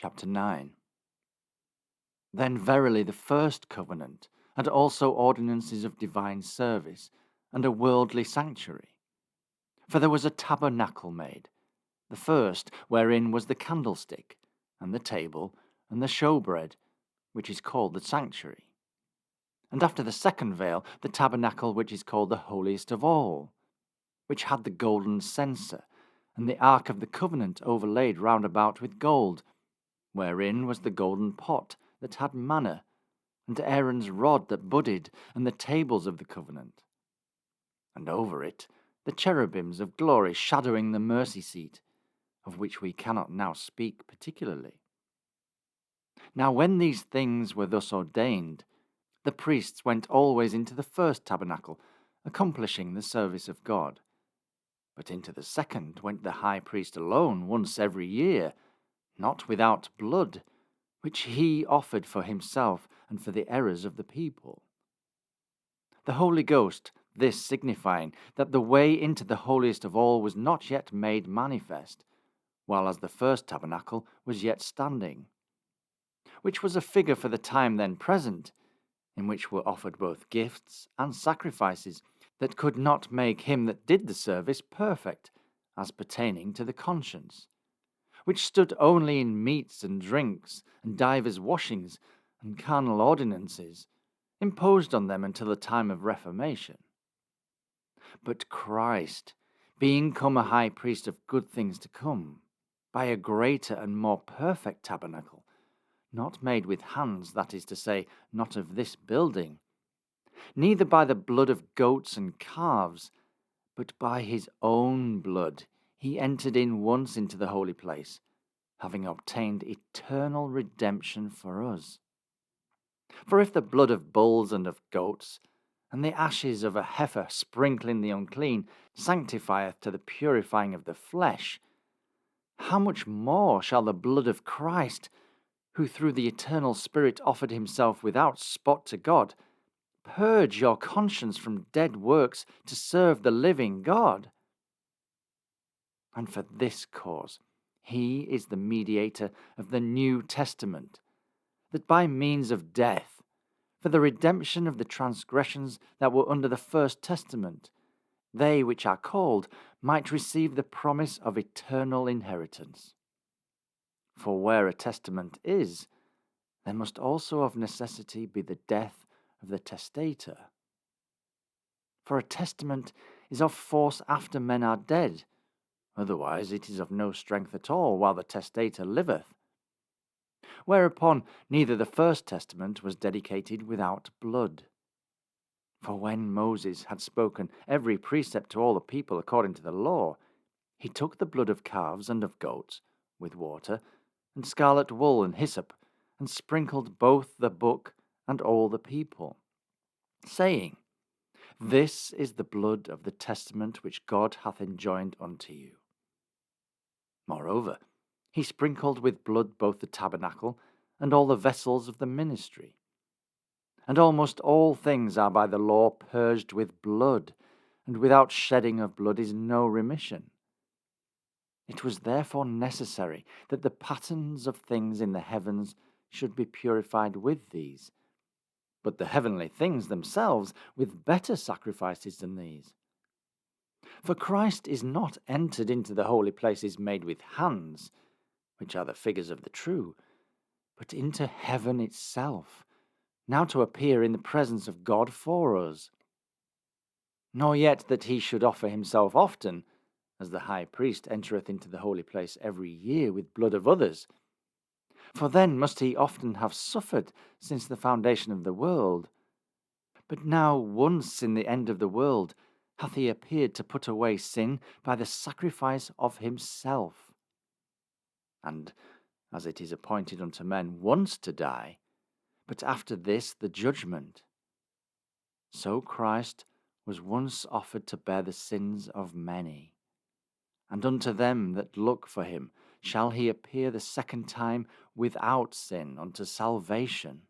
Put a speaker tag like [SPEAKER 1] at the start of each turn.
[SPEAKER 1] Chapter 9. Then verily the first covenant had also ordinances of divine service and a worldly sanctuary. For there was a tabernacle made, the first, wherein was the candlestick, and the table, and the showbread, which is called the sanctuary. And after the second veil, the tabernacle which is called the holiest of all, which had the golden censer, and the ark of the covenant overlaid round about with gold, wherein was the golden pot that had manna, and Aaron's rod that budded, and the tables of the covenant. And over it the cherubims of glory shadowing the mercy seat, of which we cannot now speak particularly. Now when these things were thus ordained, the priests went always into the first tabernacle, accomplishing the service of God. But into the second went the high priest alone once every year, not without blood, which he offered for himself and for the errors of the people. The Holy Ghost, this signifying that the way into the holiest of all was not yet made manifest, while as the first tabernacle was yet standing, which was a figure for the time then present, in which were offered both gifts and sacrifices that could not make him that did the service perfect, as pertaining to the conscience, which stood only in meats and drinks, and divers washings, and carnal ordinances, imposed on them until the time of Reformation. But Christ, being come a high priest of good things to come, by a greater and more perfect tabernacle, not made with hands, that is to say, not of this building, neither by the blood of goats and calves, but by his own blood, he entered in once into the holy place, having obtained eternal redemption for us. For if the blood of bulls and of goats, and the ashes of a heifer sprinkling the unclean, sanctifieth to the purifying of the flesh, how much more shall the blood of Christ, who through the eternal Spirit offered himself without spot to God, purge your conscience from dead works to serve the living God? And for this cause he is the mediator of the New Testament, that by means of death, for the redemption of the transgressions that were under the first testament, they which are called might receive the promise of eternal inheritance. For where a testament is, there must also of necessity be the death of the testator. For a testament is of force after men are dead, otherwise it is of no strength at all while the testator liveth. Whereupon neither the first testament was dedicated without blood. For when Moses had spoken every precept to all the people according to the law, he took the blood of calves and of goats, with water, and scarlet wool and hyssop, and sprinkled both the book and all the people, saying, This is the blood of the testament which God hath enjoined unto you. Moreover, he sprinkled with blood both the tabernacle and all the vessels of the ministry. And almost all things are by the law purged with blood, and without shedding of blood is no remission. It was therefore necessary that the patterns of things in the heavens should be purified with these, but the heavenly things themselves with better sacrifices than these. For Christ is not entered into the holy places made with hands, which are the figures of the true, but into heaven itself, now to appear in the presence of God for us. Nor yet that he should offer himself often, as the high priest entereth into the holy place every year with blood of others. For then must he often have suffered since the foundation of the world. But now once in the end of the world hath he appeared to put away sin by the sacrifice of himself. And as it is appointed unto men once to die, but after this the judgment, so Christ was once offered to bear the sins of many. And unto them that look for him shall he appear the second time without sin unto salvation.